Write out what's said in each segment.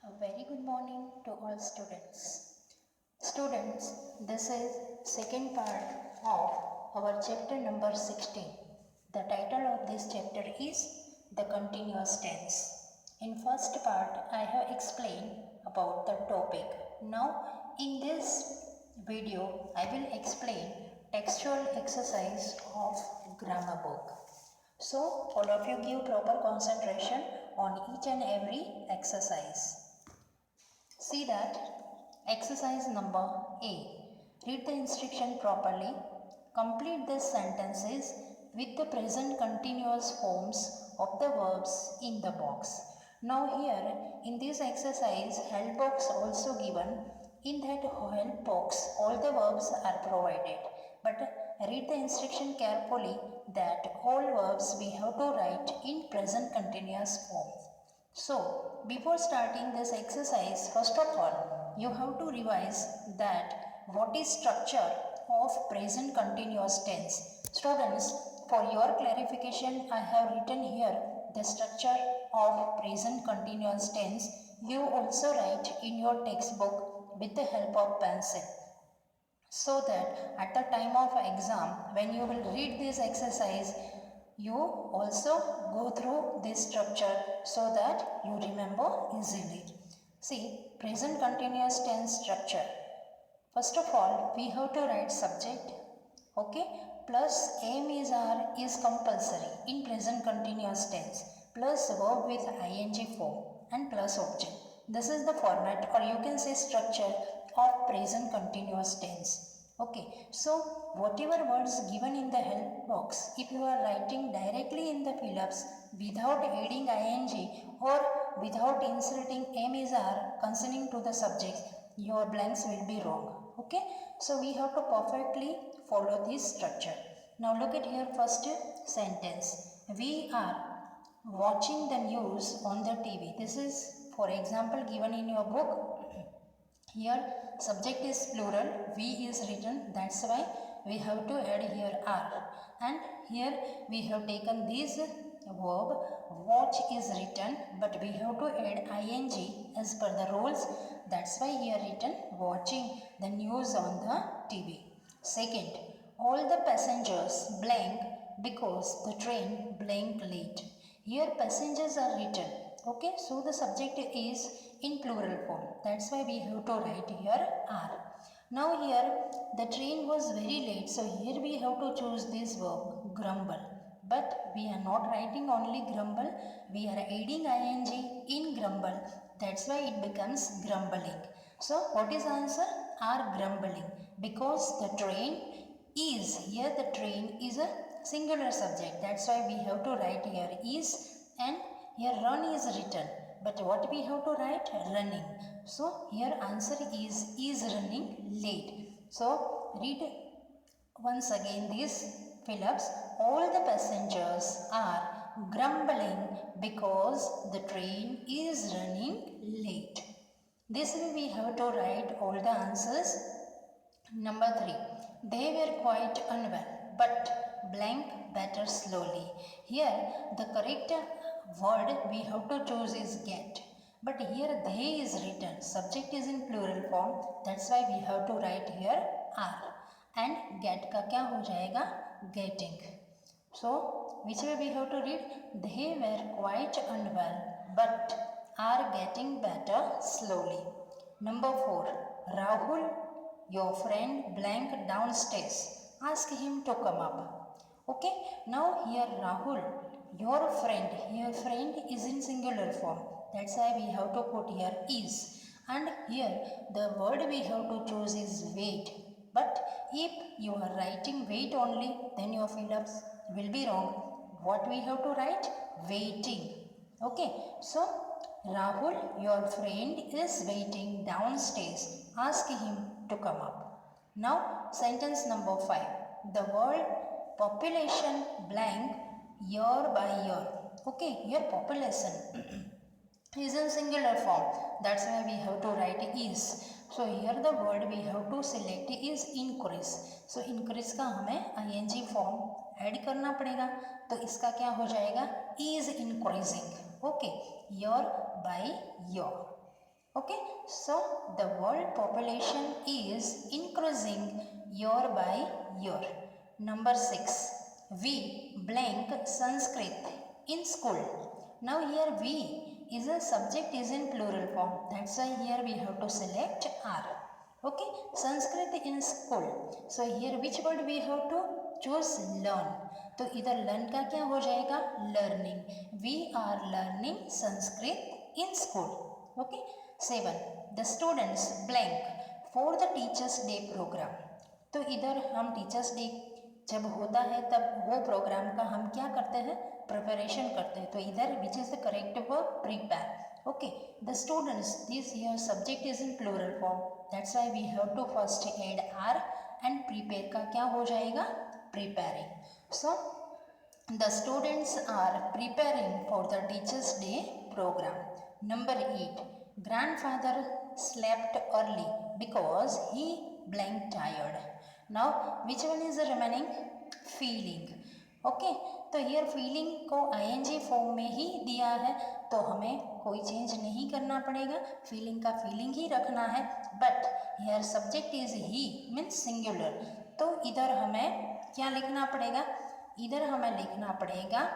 A very good morning to all students. Students, this is second part of our chapter number 16. The title of this chapter is The Continuous Tense. In first part, I have explained about the topic. Now, in this video, I will explain textual exercise of grammar book. So, all of you give proper concentration on each and every exercise. See that exercise number A. Read the instruction properly. Complete the sentences with the present continuous forms of the verbs in the box. Now here in this exercise help box also given. In that help box all the verbs are provided. But read the instruction carefully that all verbs we have to write in present continuous form. So, before starting this exercise, first of all, you have to revise that what is structure of present continuous tense. Students, for your clarification, I have written here the structure of present continuous tense. You also write in your textbook with the help of pencil. So that at the time of exam, when you will read this exercise, you also go through this structure so that you remember easily. See, present continuous tense structure. First of all, we have to write subject, okay, plus aim is are is compulsory in present continuous tense, plus verb with ing form and plus object. This is the format, or you can say structure of present continuous tense. Okay, so whatever words given in the help box, if you are writing directly in the fill-ups without adding ing or without inserting am is are concerning to the subjects, your blanks will be wrong. Okay, so we have to perfectly follow this structure. Now look at here first sentence. We are watching the news on the TV. This is for example given in your book. Here subject is plural, we is written, that's why we have to add here are, and here we have taken this verb watch is written, but we have to add ing as per the rules, that's why here written watching the news on the TV. Second, all the passengers blank because the train blank late. Here passengers are written, okay, so the subject is in plural form, that's why we have to write here are. Now here the train was very late, so here we have to choose this verb grumble, but we are not writing only grumble, we are adding ing in grumble, that's why it becomes grumbling. So what is answer? Are grumbling, because the train is, here the train is a singular subject, that's why we have to write here is, and here run is written, but what we have to write? Running. So here answer is running late. So read once again these fill-ups. All the passengers are grumbling because the train is running late. This way we have to write all the answers. Number 3. They were quite unwell, but blank better slowly. Here the correct word we have to choose is get. But here they is written. Subject is in plural form. That's why we have to write here are. And get का क्या हो जाएगा? Getting. So which way we have to read? They were quite unwell, but are getting better slowly. Number 4. Rahul, your friend blank downstairs. Ask him to come up. Okay, now here Rahul, your friend, here friend is in singular form. That's why we have to put here is. And here the word we have to choose is wait. But if you are writing wait only, then your fill-ups will be wrong. What we have to write? Waiting. Okay, so Rahul, your friend is waiting downstairs. Ask him to come up. Now, sentence number 5. The word population blank year by year. Okay, here population is in singular form. That's why we have to write is. So here the word we have to select is increase. So increase का हमें ing form add करना पड़ेगा. तो इसका क्या हो जाएगा? Is increasing. Okay, year by year. Okay, so the world population is increasing year by year. Number 6, we blank Sanskrit in school. Now here we is a subject is in plural form, that's why here we have to select R. Okay, Sanskrit in school. So here which word we have to choose? Learn. तो इधर learn का क्या हो जाएगा? Learning. We are learning Sanskrit in school. Okay. 7. The students blank for the Teachers Day program. तो इधर हम teachers day जब होता है तब वो प्रोग्राम का हम क्या करते हैं? प्रिपरेशन करते हैं. तो इधर which is the correct verb? Prepare. Okay, the students, this here subject is in plural form, that's why we have to first add R and prepare का क्या हो जाएगा? Preparing. So the students are preparing for the Teachers Day program. Number 8, grandfather slept early because he blank tired. Now which one is the remaining? Feeling. Okay, तो here feeling को ING form में ही दिया है, तो हमें कोई change नहीं करना पड़ेगा, फीलिंग का फीलिंग ही रखना है. But here subject is he means singular, तो इधर हमें क्या लिखना पड़ेगा? इधर हमें लिखना पड़ेगा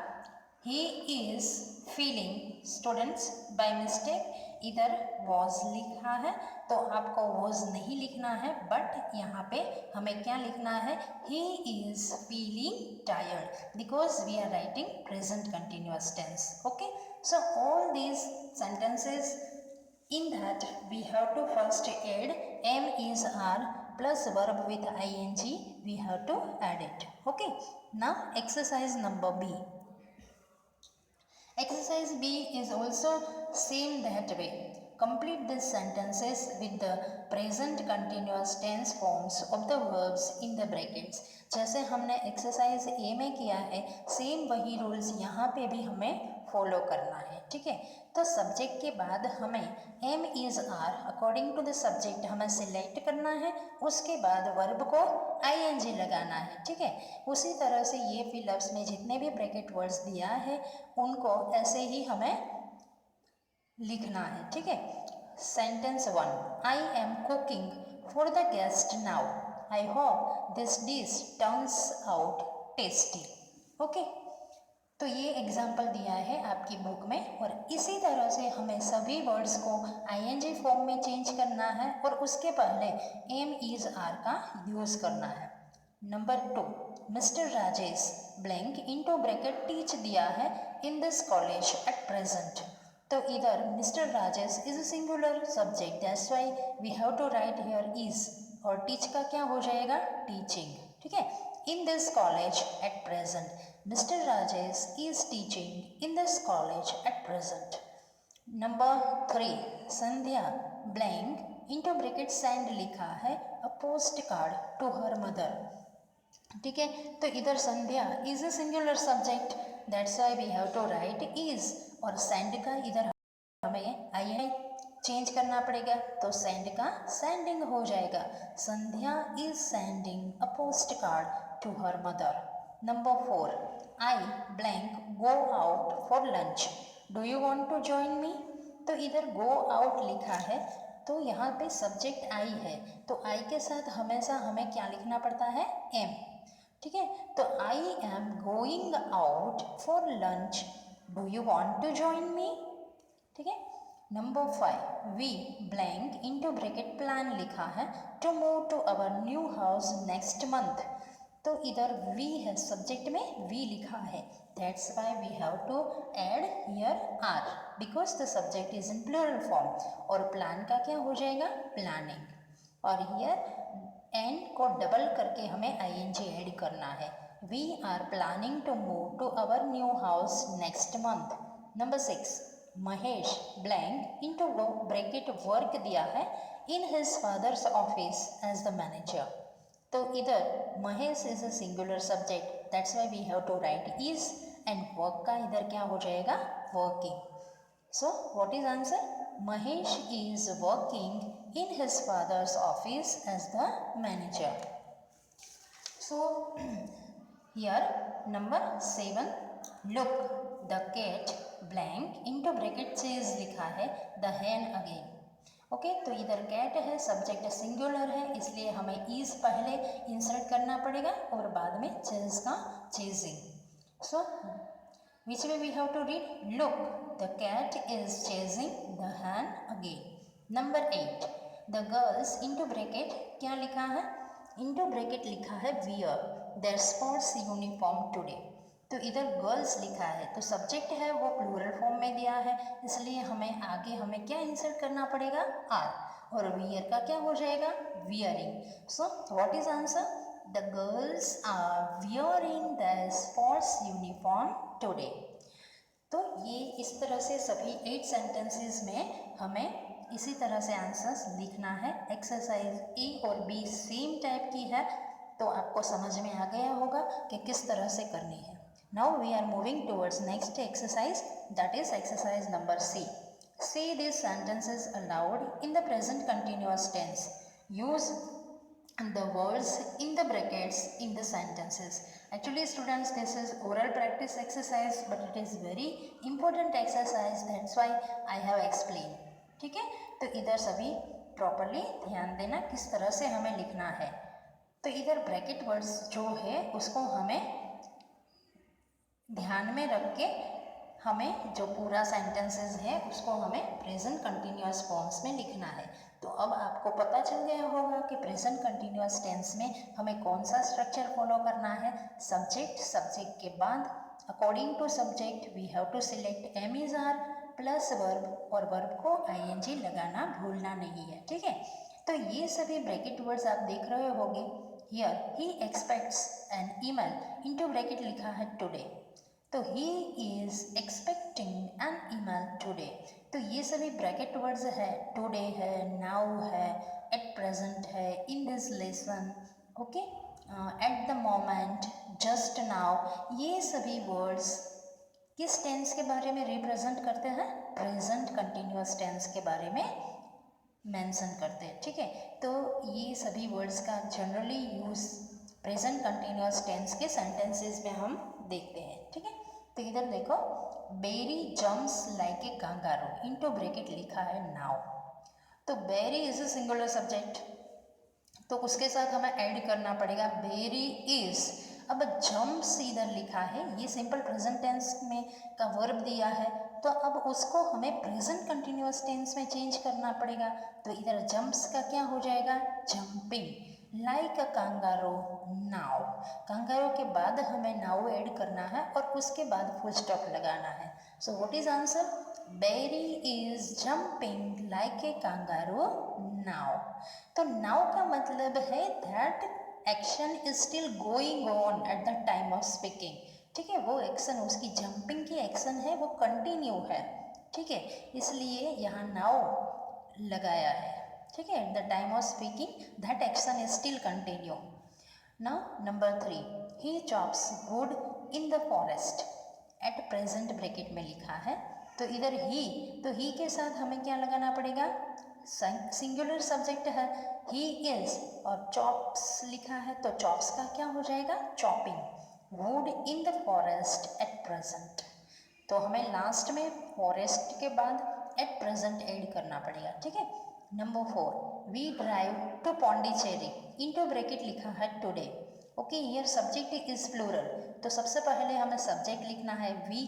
ही is feeling. Students by mistake इधर वॉज लिखा है, तो आपको वॉज नहीं लिखना है, बट यहाँ पे हमें क्या लिखना है? He is feeling tired because we are writing present continuous tense. Okay, so all these sentences in that we have to first add am is are plus verb with ing, we have to add it. Okay, now exercise number B. Exercise B is also same that way. Complete these sentences with the present continuous tense forms of the verbs in the brackets. जैसे हमने exercise ए में किया है, same वही rules यहाँ पे भी हमें फॉलो करना है. ठीक है, तो सब्जेक्ट के बाद हमें am is are according to the subject हमें सिलेक्ट करना है, उसके बाद वर्ब को आईएनजी लगाना है. ठीक है, उसी तरह से ये फिलअप्स में जितने भी ब्रैकेट वर्ड्स दिया है उनको ऐसे ही हमें लिखना है. ठीक है, sentence 1, I am cooking for the guest now, I hope this dish turns out tasty. Okay, तो ये एग्जाम्पल दिया है आपकी बुक में, और इसी तरह से हमें सभी वर्ड्स को आईएनजी फॉर्म में चेंज करना है और उसके पहले एम इज आर का यूज करना है. Number 2, mister Rajesh blank into bracket teach दिया है in this college at present. तो इधर mister Rajesh is a singular subject, that's why we have to write here is, और टीच का क्या हो जाएगा? टीचिंग. ठीक है, in this college at present Mr. Rajesh is teaching in this college at present. Number 3, Sandhya blank into bracket send लिखा है a postcard to her mother. ठीक है, तो इधर संध्या is a singular subject, that's why we have to write is, और send का इधर हमें आई चेंज करना पड़ेगा, तो सेंड का सेंडिंग हो जाएगा. Sandhya is sending a postcard to her mother. Number 4, I blank go out for lunch. Do you want to join me? तो इधर go out लिखा है, तो यहाँ पे सब्जेक्ट I है, तो I के साथ हमेशा हमें क्या लिखना पड़ता है? am. ठीक है, तो I am going out for lunch. Do you want to join me? ठीक है. Number 5, we blank into bracket plan लिखा है to move to our new house next month. तो इधर we है, सब्जेक्ट में we लिखा है, that's why we have to add here are because the subject is in plural form. और plan का क्या हो जाएगा? प्लानिंग. और here एंड को डबल करके हमें ing ऐड करना है. we are planning to move to our new house next month. Number 6, Mahesh blank into bracket work दिया है in his father's office as the manager. तो इधर Mahesh is a singular subject, that's why we have to write is, and work का इधर क्या हो जाएगा? Working. So what is answer? Mahesh is working in his father's office as the manager. So here number 7, look the cat blank into bracket chase लिखा है the hen again. Okay तो इधर cat है, सब्जेक्ट सिंगुलर है, इसलिए हमें is पहले insert करना पड़ेगा और बाद में चेज का chasing. So which way we have to read? Look, the cat is chasing the hen again. Number 8, the girls into bracket क्या लिखा है? into bracket लिखा है wear their sports uniform today. तो इधर गर्ल्स लिखा है तो सब्जेक्ट है वो प्लूरल फॉर्म में दिया है, इसलिए हमें आगे हमें क्या इंसर्ट करना पड़ेगा? आर, और वियर का क्या हो जाएगा? Wearing. So what is answer? The girls are wearing the sports uniform today. तो ये इस तरह से सभी 8 सेंटेंसेस में हमें इसी तरह से आंसर्स लिखना है. एक्सरसाइज ए और बी सेम टाइप की है, तो आपको समझ में आ गया होगा कि किस तरह से करनी है. Now we are moving towards next exercise, that is exercise number C. Say these sentences aloud in the present continuous tense. Use the words in the brackets in the sentences. Actually students, this is oral practice exercise but it is very important exercise, that's why I have explained. ठीक है, तो इधर सभी properly ध्यान देना किस तरह से हमें लिखना है. तो इधर ब्रैकेट वर्ड्स जो है उसको हमें ध्यान में रख के हमें जो पूरा सेंटेंसेस है उसको हमें प्रेजेंट कंटिन्यूअस फॉर्म्स में लिखना है. तो अब आपको पता चल गया होगा कि प्रेजेंट कंटिन्यूअस टेंस में हमें कौन सा स्ट्रक्चर फॉलो करना है. सब्जेक्ट, सब्जेक्ट के बाद according to subject we have to select am is are plus verb, और वर्ब को आईएनजी लगाना भूलना नहीं है. ठीक है, तो ये सभी ब्रैकेट वर्ड्स आप देख रहे होंगे. Here he expects an email, into bracket लिखा है टुडे, तो he is expecting an email today. तो ये सभी ब्रैकेट वर्ड्स है. टुडे है, नाउ है, एट प्रेजेंट है, in this lesson, okay, at the moment, just now, ये सभी वर्ड्स किस टेंस के बारे में रिप्रेजेंट करते हैं? प्रेजेंट कंटिन्यूअस टेंस के बारे में मेंशन करते हैं. ठीक है, तो ये सभी वर्ड्स का generally use present continuous tense के सेंटेंसेस में हम देखते हैं. ठीक है, तो इधर देखो, Berry jumps like a kangaroo, into bracket लिखा है नाउ. तो Berry is a singular subject, तो उसके साथ हमें ऐड करना पड़ेगा बेरी इज. अब जम्प्स इधर लिखा है, ये सिंपल प्रेजेंट टेंस में का वर्ब दिया है, तो अब उसको हमें प्रेजेंट कंटिन्यूअस टेंस में चेंज करना पड़ेगा. तो इधर जम्प्स का क्या हो जाएगा? जंपिंग. लाइक अ कांगारू नाउ, कांगारू के बाद हमें नाउ ऐड करना है और उसके बाद फुल स्टॉप लगाना है. So what is answer? Berry is jumping like a kangaroo now. तो नाउ का मतलब है that action is still going on at the time of speaking. ठीक है, वो एक्शन, उसकी जंपिंग की एक्शन है वो कंटिन्यू है. ठीक है, इसलिए यहाँ नाउ लगाया है. ठीक है, eight the time of speaking that action is still continue. Now number 3, he chops would in the forest, at present bracket में लिखा है. तो इधर ही, तो ही के साथ हमें क्या लगाना पड़ेगा? सिंगुलर सब्जेक्ट है, ही इज, और चॉप्स लिखा है तो चॉप्स का क्या हो जाएगा? Chopping. Would in the forest eight present, तो हमें लास्ट में फॉरेस्ट के बाद एट प्रेजेंट ऐड करना पड़ेगा. ठीक है, number 4, we drive to Pondicherry, into bracket लिखा है today. Okay, here subject is plural, तो सबसे पहले हमें सब्जेक्ट लिखना है वी,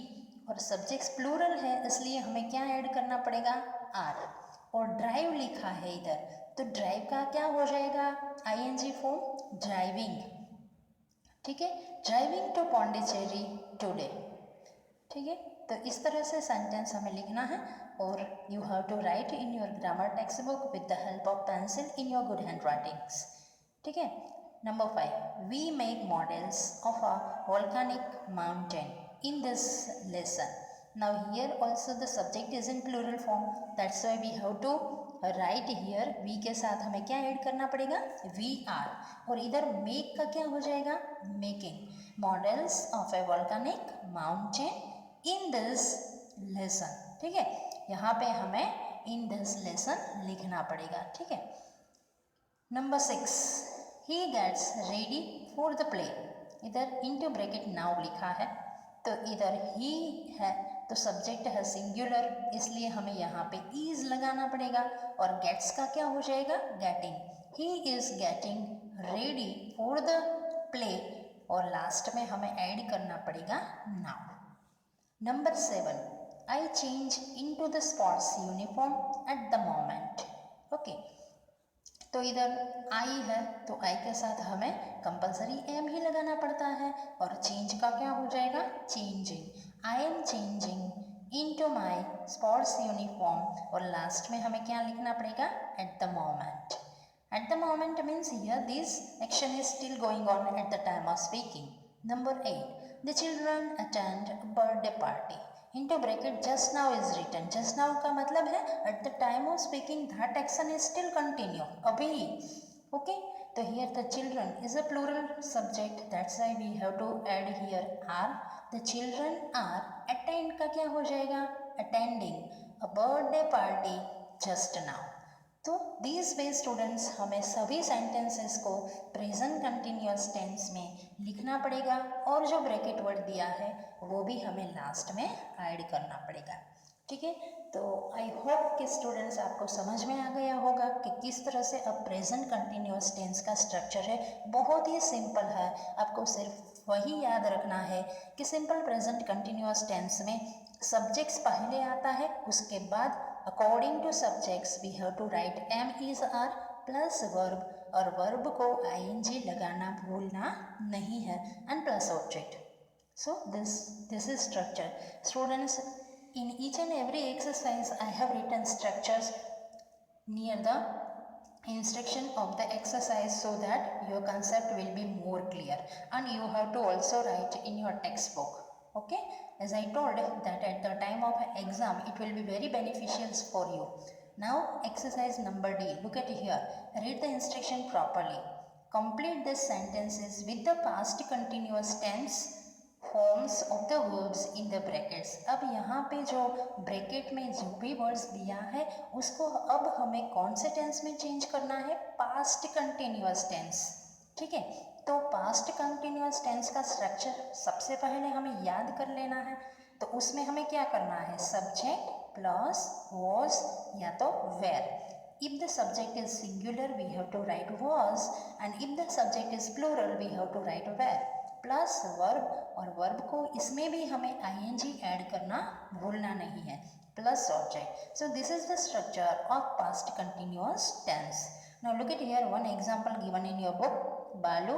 और सब्जेक्ट प्लूरल है इसलिए हमें क्या ऐड करना पड़ेगा? आर. और ड्राइव लिखा है इधर, तो ड्राइव का क्या हो जाएगा? ING form, driving. ठीक है, ड्राइविंग टू पौंडीचेरी टुडे. ठीक है, तो इस तरह से सेंटेंस हमें लिखना है, और you have to write in your grammar text book with the help of pencil in your good hand writings. ठीक है, number 5, we make models of a volcanic mountain in this lesson. Now here also the subject is in plural form, that's why we have to write here we के साथ हमें क्या add करना पड़ेगा? we are. और इधर make का क्या हो जाएगा? making models of a volcanic mountain in this lesson. ठीक है, यहाँ पे हमें in this lesson लिखना पड़ेगा. ठीक है, number 6, he gets ready for the play, इधर into bracket now लिखा है, तो इधर ही है तो सब्जेक्ट है सिंगुलर, इसलिए हमें यहाँ पे इज लगाना पड़ेगा और गेट्स का क्या हो जाएगा, getting. He is getting ready for the play और लास्ट में हमें ऐड करना पड़ेगा now. Number 7, I change into the sports uniform eight the moment. Okay, तो इधर आई है तो आई के साथ हमें कंपलसरी एम ही लगाना पड़ता है और चेंज का क्या हो जाएगा, changing. I am changing into my sports uniform और लास्ट में हमें क्या लिखना पड़ेगा, eight the moment. Eight the moment means here this action is still going on at the time of speaking. Number 8, the children attend birthday party. into bracket just now is written, just now का मतलब है at the time of speaking that action is still continue, अभी। okay, तो here the children is a plural subject, that's why we have to add here are। the children are attend का क्या हो जाएगा, attending a birthday party just now। तो this way students हमें सभी sentences को प्रेजेंट कंटिन्यूअस टेंस में लिखना पड़ेगा और जो ब्रैकेट वर्ड दिया है वो भी हमें लास्ट में ऐड करना पड़ेगा। ठीक है, तो आई होप कि स्टूडेंट्स आपको समझ में आ गया होगा कि किस तरह से अब प्रेजेंट कंटिन्यूअस टेंस का स्ट्रक्चर है। बहुत ही सिंपल है, आपको सिर्फ वही याद रखना है कि सिंपल प्रेजेंट कंटिन्यूअस टेंस में सब्जेक्ट्स पहले आता है, उसके बाद according to subjects we have to write am is are plus verb और वर्ब को आईएनजी लगाना भूलना नहीं है and plus object. So this is structure. Students, in each and every exercise I have written structures near the instruction of the exercise so that your concept will be more clear, and you have to also write in your textbook. Okay, as I told that at the time of exam it will be very beneficial for you. Now exercise number D, look at here, read the instruction properly, complete the sentences with the past continuous tense forms of the verbs in the brackets. अब यहाँ पे जो bracket में जो भी words दिया है उसको अब हमें कौन से टेंस में चेंज करना है, पास्ट कंटिन्यूअस टेंस। ठीक है, तो पास्ट कंटिन्यूअस टेंस का स्ट्रक्चर सबसे पहले हमें याद कर लेना है। तो उसमें हमें क्या करना है, सब्जेक्ट प्लस वॉज या तो where. If the subject is singular we have to write was, and if the subject is plural we have to write were, plus verb और वर्ब को इसमें भी हमें आईएनजी ऐड करना भूलना नहीं है, plus object. So this is the structure of past continuous tense. Now look at here one example given in your book, Balu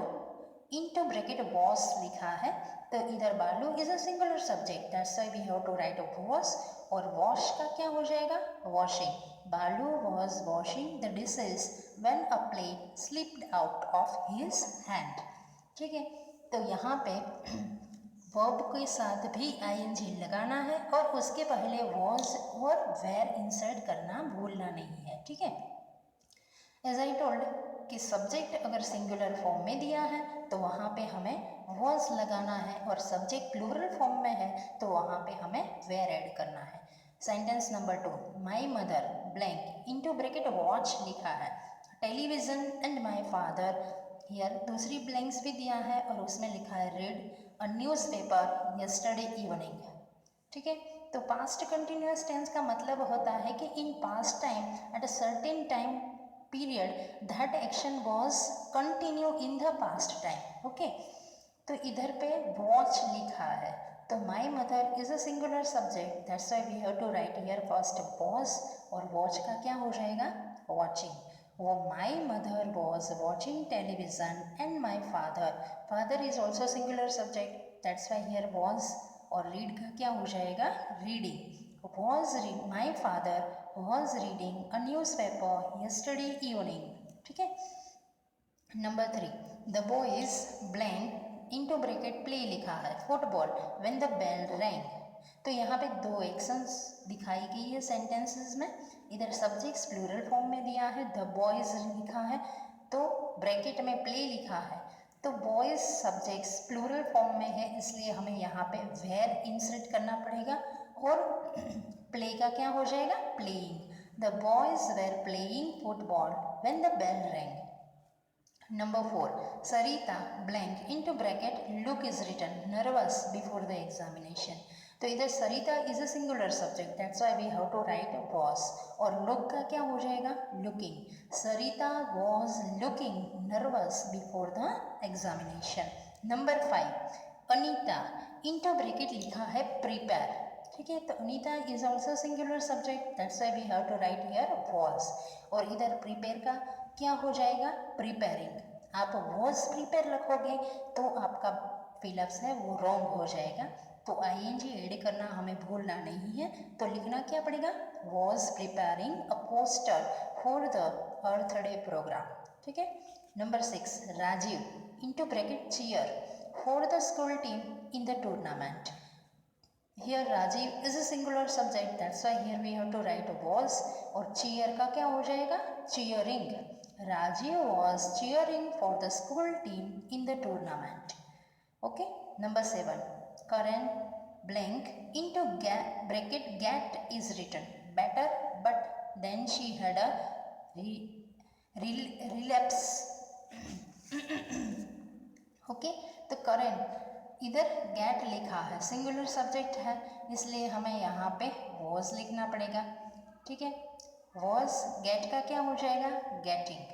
into bracket wash लिखा है, तो इधर Balu is a singular subject, that's why we have to write wash और wash का क्या हो जाएगा, washing. Balu was washing the dishes when a plate slipped out of his hand. ठीक है, तो यहाँ पे वर्ब के साथ भी आईएनजी लगाना है और उसके पहले वॉज और वेर इंसर्ट करना भूलना नहीं है। ठीक है, एज आई टोल्ड कि सब्जेक्ट अगर सिंगुलर फॉर्म में दिया है तो वहाँ पे हमें वॉज लगाना है और सब्जेक्ट प्लूरल फॉर्म में है तो वहाँ पे हमें वेर ऐड करना है। Sentence number 2, my mother blank into bracket watch लिखा है, television and my father, here दूसरी ब्लैंक्स भी दिया है और उसमें लिखा है read a newspaper yesterday evening. ठीक है, तो पास्ट कंटिन्यूअस टेंस का मतलब होता है कि in past time at a certain time period that action was continue in the past time. Okay, तो इधर पे वॉच लिखा है तो my mother is a singular subject, that's why we have to write here first was और watch का क्या हो जाएगा, वॉचिंग। वो my mother was watching television and my father is also singular subject, that's why here was और read का क्या हो जाएगा, reading. Was read my father was reading a newspaper yesterday evening. ठीक है, number 3, the boys blank into bracket play लिखा है football when the bell rang. तो यहाँ पे दो एक्शंस दिखाई गई है सेंटेंसेस में, इधर सब्जेक्ट्स प्लूरल फॉर्म में दिया है, द बॉयज लिखा है तो ब्रैकेट में प्ले लिखा है, तो बॉयज सब्जेक्ट्स प्लूरल फॉर्म में है इसलिए हमें यहाँ पे वेर इंसर्ट करना पड़ेगा और प्ले का क्या हो जाएगा, playing. The boys were playing football when the bell rang. Number 4, Sarita blank into bracket look is written nervous before the examination. तो इधर Sarita is a singular subject, that's why we have to write was. और look का क्या हो जाएगा, looking. Sarita was looking nervous before the examination. Number 5, Anita, into bracket लिखा है prepare, ठीक है। तो Anita is also singular subject, that's why we have to write here was. और इधर प्रिपेयर का क्या हो जाएगा, प्रिपेयरिंग। आप वॉज प्रिपेयर रखोगे तो आपका फिलअप्स है वो रॉन्ग हो जाएगा। तो आईएनजी ऐड करना हमें भूलना नहीं है। तो लिखना क्या पड़ेगा, was preparing a poster for the Earth Day program, ठीक है। Number 6, Rajiv into bracket cheer for the school team in the tournament. Here Rajiv is a singular subject, that's why here we have to write was। और cheer का क्या हो जाएगा, cheering। Rajiv was cheering for the school team in the tournament। Okay, number 7, Karan blank into bracket get is written better, but then she had a relapse। Okay, तो current इधर gate लिखा है, singular subject है, इसलिए हमें यहाँ पे was लिखना पड़ेगा, ठीक है। वॉज गेट का क्या हो जाएगा, गेटिंग,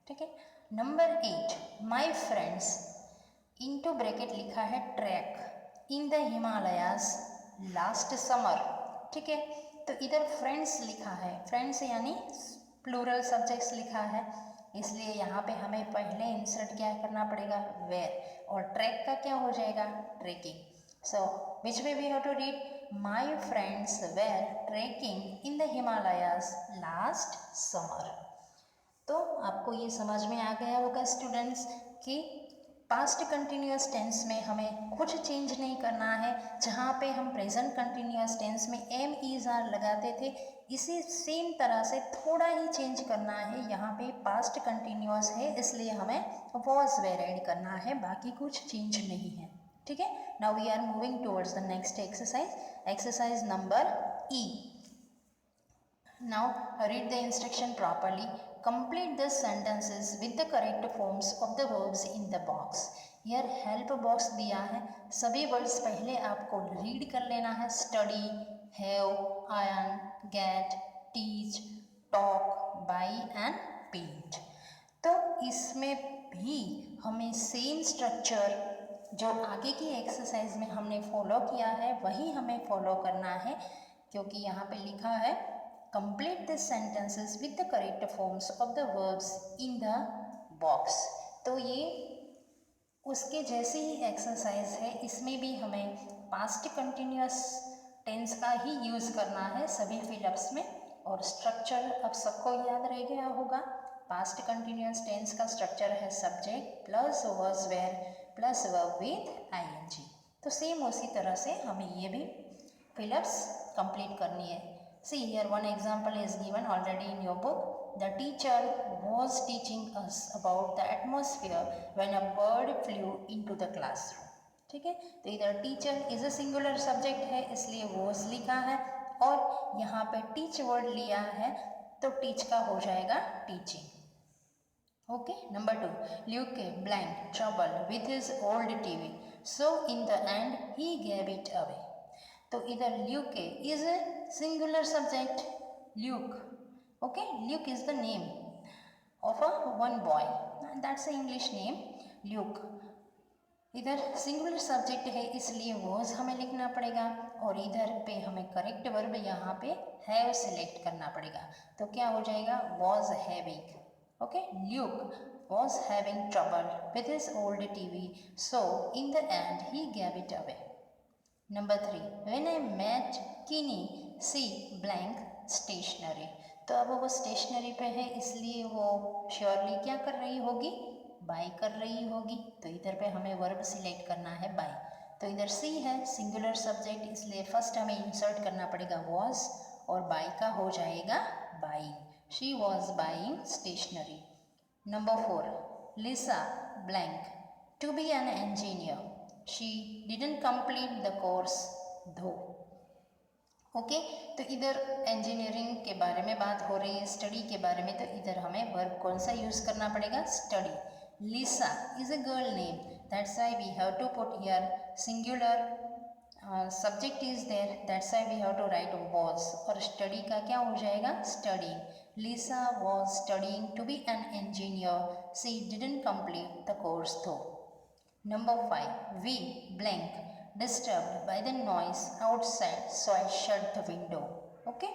ठीक है। Number 8, my friends into bracket लिखा है track in the Himalayas last summer, ठीक है। तो इधर फ्रेंड्स लिखा है, फ्रेंड्स यानी प्लूरल सब्जेक्ट्स लिखा है, इसलिए यहाँ पे हमें पहले इंसर्ट क्या करना पड़ेगा, वेयर। और ट्रैक का क्या हो जाएगा, trekking. So which way we have to read, my friends were trekking in the Himalayas last summer. तो आपको ये समझ में आ गया होगा स्टूडेंट्स कि पास्ट कंटिन्यूअस टेंस में हमें कुछ चेंज नहीं करना है। जहाँ पे हम प्रेजेंट कंटिन्यूअस टेंस में एम इज आर लगाते थे, इसी सेम तरह से थोड़ा ही चेंज करना है। यहाँ पे पास्ट कंटिन्यूअस है इसलिए हमें वॉज वेर ऐड करना है, बाकी कुछ चेंज नहीं है, ठीक है। Now we are moving towards the next exercise, exercise number E. Now read the instruction properly. Complete the sentences with the correct forms of the verbs in the box. Here help box दिया है, सभी words पहले आपको read कर लेना है। Study, have, iron, get, teach, talk, buy and paint. तो इसमें भी हमें सेम स्ट्रक्चर जो आगे की एक्सरसाइज में हमने फॉलो किया है वही हमें फॉलो करना है, क्योंकि यहाँ पे लिखा है complete the sentences with the correct forms of the verbs in the box। तो ये उसके जैसे ही एक्सरसाइज है, इसमें भी हमें पास्ट कंटिन्यूअस टेंस का ही यूज़ करना है सभी फिलअप्स में। और स्ट्रक्चर अब सबको याद रह गया होगा। पास्ट कंटिन्यूअस टेंस का स्ट्रक्चर है subject plus was were plus verb with ING. तो सेम उसी तरह से हमें ये भी फिलअप्स कंप्लीट करनी है। See here one example is given already in your book. The teacher was teaching us about the atmosphere when a bird flew into the classroom। ठीक है, तो इधर teacher is a singular subject है इसलिए was लिखा है, और यहाँ पे teach word लिया है तो teach का हो जाएगा teaching। Okay, number 2, Luke blank trouble with his old TV, so in the end he gave it away। तो इधर Luke is a singular subject, Luke, okay. Luke is the name of a one boy, that's a English name Luke. इधर singular subject है इसलिए was हमें लिखना पड़ेगा, और इधर पे हमें करेक्ट वर्ब यहाँ पे हैव सिलेक्ट करना पड़ेगा। तो क्या हो जाएगा, was having, okay. Luke was having trouble with his old TV, so in the and he gave it away. Number 3, when I met Kini, she blank stationery। तो अब वो स्टेशनरी पे है इसलिए वो श्योरली क्या कर रही होगी, बाई कर रही होगी। तो इधर पे हमें वर्ब सिलेक्ट करना है बाई। तो इधर सी है सिंगुलर सब्जेक्ट, इसलिए फर्स्ट हमें इंसर्ट करना पड़ेगा वॉज, और बाई का हो जाएगा buying. She was buying stationery. Number 4, Lisa blank to be an engineer, she didn't complete the course though। Okay, तो इधर इंजीनियरिंग के बारे में बात हो रही है, स्टडी के बारे में, तो इधर हमें वर्ब कौन सा यूज़ करना पड़ेगा, study. Lisa is a girl name, that's why we have to put here singular subject is there, that's why we have to write was, और स्टडी का क्या हो जाएगा, study. Lisa was studying to be an engineer, she didn't complete the course though. Number 5, we blank disturbed by the noise outside, so I shut the window. Okay,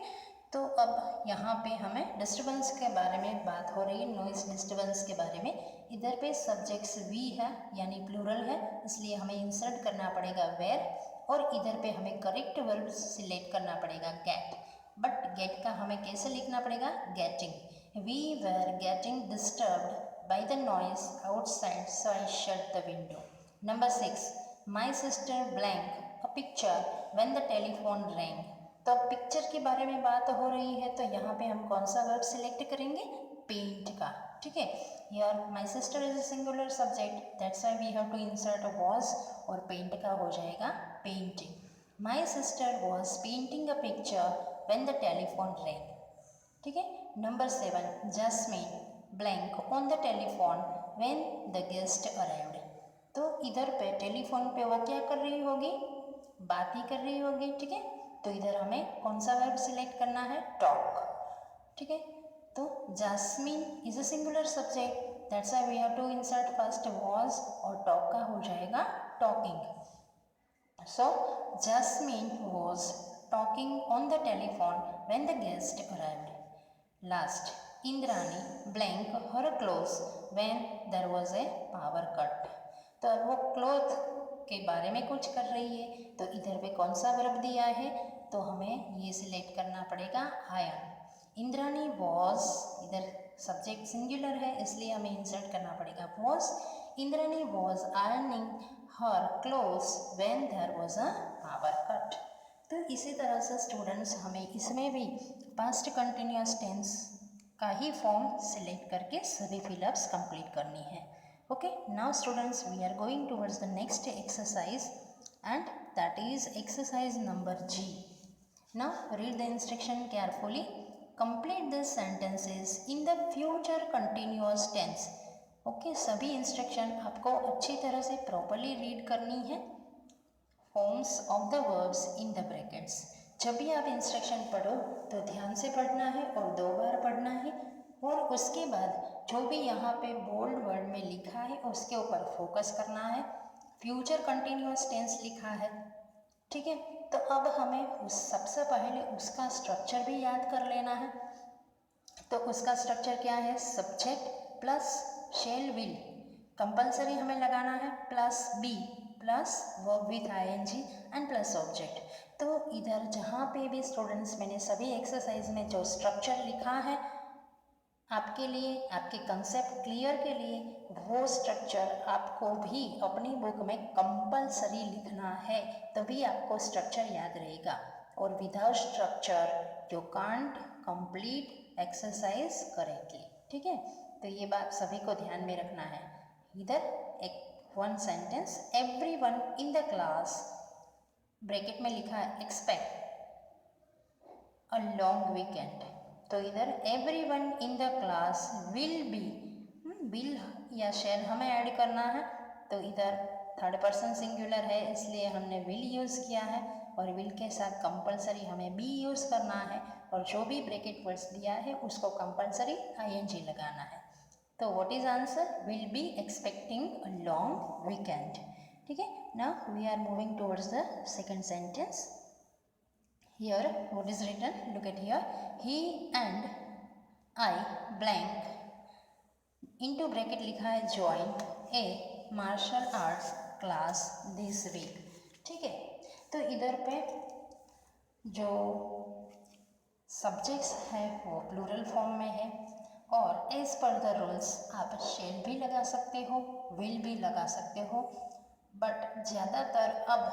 तो अब यहाँ पे हमें डिस्टर्बेंस के बारे में बात हो रही है, नॉइस डिस्टर्बेंस के बारे में। इधर पे सब्जेक्ट्स वी है यानी प्लूरल है, इसलिए हमें इंसर्ट करना पड़ेगा वेयर, और इधर पे हमें करेक्ट वर्ब सिलेक्ट करना पड़ेगा गेट। बट गेट का हमें कैसे लिखना पड़ेगा, getting. We were getting disturbed by the noise outside, so I shut the window. Number 6, my sister blank a picture when the telephone rang. तो पिक्चर के बारे में बात हो रही है, तो यहाँ पे हम कौन सा वर्ब सिलेक्ट करेंगे, पेंट का। ठीक है, यार my sister is a singular subject, that's why we have to insert was, और पेंट का हो जाएगा painting. My sister was painting a picture when the telephone rang. ठीक है, number 7, Jasmine blank on the telephone when the guest arrived. तो इधर पे telephone पे वो क्या कर रही होगी, बात ही कर रही होगी। ठीक है, तो इधर हमें कौन सा वर्ब सिलेक्ट करना है, टॉक। ठीक है, तो Jasmine is a singular subject, that's why we have to insert first was, और टॉक का हो जाएगा talking. So Jasmine was talking on the telephone when the guest arrived. Last, Indrani blank her clothes when there was a power cut. तो वो cloth के बारे में कुछ कर रही है, तो इधर पे कौन सा वर्ब दिया है, तो हमें ये सिलेक्ट करना पड़ेगा आयरन। इंद्रानी वॉज, इधर सब्जेक्ट सिंगुलर है इसलिए हमें इंसर्ट करना पड़ेगा was. Indrani was ironing her clothes when there was a power cut. तो इसी तरह से स्टूडेंट्स हमें इसमें भी पास्ट कंटिन्यूअस टेंस का ही फॉर्म सिलेक्ट करके सभी फिलअप्स कंप्लीट करनी है। Okay, now students we are going towards the next exercise, and that is exercise number G. Now read the instruction carefully, complete this sentences in the future continuous tense. Okay, सभी instruction आपको अच्छी तरह से properly read करनी है। Forms of the verbs in the brackets. जब भी आप इंस्ट्रक्शन पढ़ो तो ध्यान से पढ़ना है और 2 बार पढ़ना है, और उसके बाद जो भी यहाँ पे बोल्ड वर्ड में लिखा है उसके ऊपर फोकस करना है। फ्यूचर कंटिन्यूअस टेंस लिखा है, ठीक है, तो अब हमें सबसे पहले उसका स्ट्रक्चर भी याद कर लेना है। तो उसका स्ट्रक्चर क्या है, subject plus shall will compulsory हमें लगाना है, plus be plus verb with I N G and plus object. तो इधर जहाँ पे भी स्टूडेंट्स मैंने सभी एक्सरसाइज में जो स्ट्रक्चर लिखा है आपके लिए, आपके कंसेप्ट क्लियर के लिए, वो स्ट्रक्चर आपको भी अपनी बुक में कंपल्सरी लिखना है, तभी आपको स्ट्रक्चर याद रहेगा। और without structure you can't complete exercise correctly. ठीक है, तो ये बात सभी को ध्यान में रखना है। इधर एक one sentence, everyone in the class, bracket में लिखा है एक्सपेक्ट अ लॉन्ग वीकेंड। तो इधर everyone in the class will be, will या शैल हमें ऐड करना है, तो इधर थर्ड पर्सन सिंगुलर है इसलिए हमने विल यूज़ किया है, और विल के साथ कंपल्सरी हमें बी यूज़ करना है, और जो भी ब्रैकेट वर्ड्स दिया है उसको कंपल्सरी आईएनजी लगाना है। तो what is answer, will be expecting a long weekend. ठीक है, now we are moving towards the second sentence. Here what is written, look at here, he and I blank into bracket लिखा है join a martial arts class this week। ठीक है, तो इधर पे जो सब्जेक्ट्स है वो प्लूरल फॉर्म में है, और एज पर द रूल्स आप शेल भी लगा सकते हो, विल भी लगा सकते हो, बट ज़्यादातर अब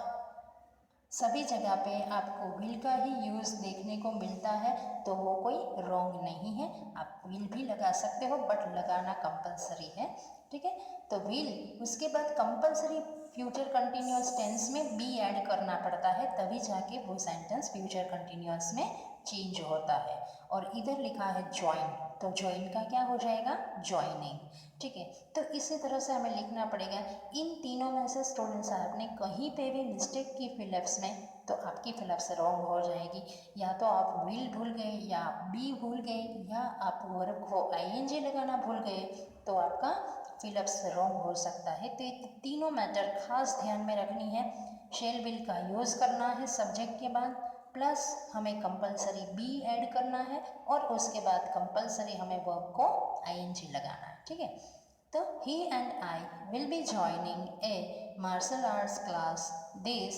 सभी जगह पे आपको विल का ही यूज़ देखने को मिलता है, तो वो कोई रॉन्ग नहीं है, आप विल भी लगा सकते हो बट लगाना कंपलसरी है। ठीक है, तो विल, उसके बाद कंपलसरी फ्यूचर कंटिन्यूअस टेंस में बी ऐड करना पड़ता है, तभी जाके वो सेंटेंस फ्यूचर कंटिन्यूअस में चेंज होता है। और इधर लिखा है ज्वाइन, तो ज्वाइन का क्या हो जाएगा, ज्वाइनिंग। ठीक है, तो इसी तरह से हमें लिखना पड़ेगा। इन तीनों में से स्टूडेंट्स आपने कहीं पे भी मिस्टेक की फिलअप्स में, तो आपकी फिलअप्स रॉन्ग हो जाएगी। या तो आप विल भूल गए, या आप बी भूल गए, या आप वर्ब को आईएनजी लगाना भूल गए, तो आपका फिलअप्स रॉन्ग हो सकता है। तो ये तीनों मैटर खास ध्यान में रखनी है। शेल विल का यूज़ करना है सब्जेक्ट के बाद, प्लस हमें कंपलसरी बी ऐड करना है, और उसके बाद कंपलसरी हमें वर्ब को आईएनजी लगाना है। ठीक है, तो he and I will be joining a martial arts class this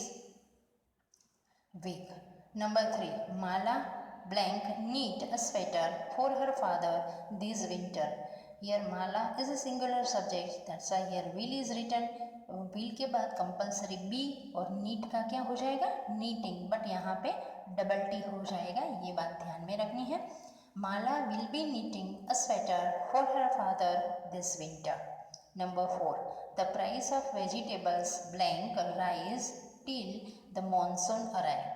week. Number 3, Mala blank knit a sweater for her father this winter. Here Mala is a singular subject, that's why here will is written. will के बाद compulsory be, और NEET का क्या हो जाएगा, knitting, but यहाँ पे double T हो जाएगा, ये बात ध्यान में रखनी है। Mala will be knitting a sweater for her father this winter. Number 4, the price of vegetables blank rise till the monsoon arrive.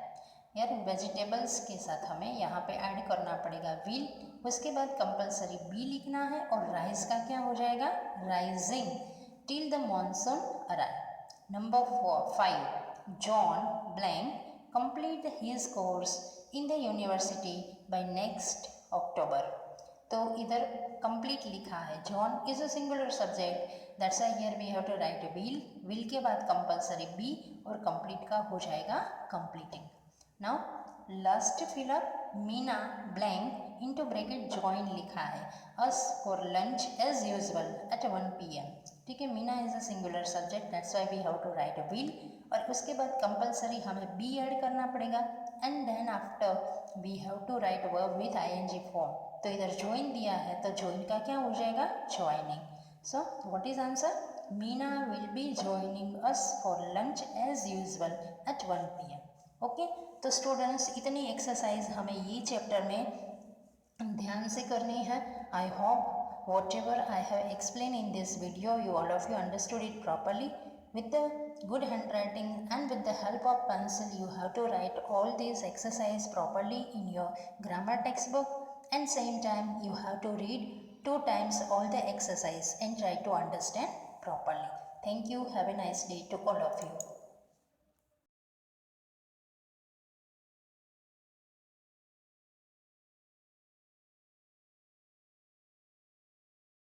यार वेजिटेबल्स के साथ हमें यहाँ पे ऐड करना पड़ेगा विल, उसके बाद कंपलसरी बी लिखना है, और राइज का क्या हो जाएगा, rising till the monsoon arrive. Number 5, John blank complete his course in the university by next October. तो इधर कंप्लीट लिखा है, John is a singular subject, that's why here we have to write will, will के बाद compulsory be, और complete का हो जाएगा completing. Now last fill up, Meena blank into bracket join लिखा है, us for lunch as usual at 1 PM. ठीक है, Meena is a singular subject, that's why we have to write will, और उसके बाद कंपलसरी हमें बी ऐड करना पड़ेगा, and then after we have to write verb with I N G form. तो इधर ज्वाइन दिया है, तो ज्वाइन का क्या हो जाएगा, joining. So what is answer, Meena will be joining us for lunch as usual at 1 PM. Okay, तो स्टूडेंट्स इतनी एक्सरसाइज हमें ये चैप्टर में ध्यान से करनी है. I hope whatever I have explain in this video, you all of you understood it properly. With the good handwriting and with the help of pencil, you have to write all these exercise properly in your grammar textbook, and same time you have to read 2 times all the exercise and try to understand properly. Thank you. Have a nice day to all of you.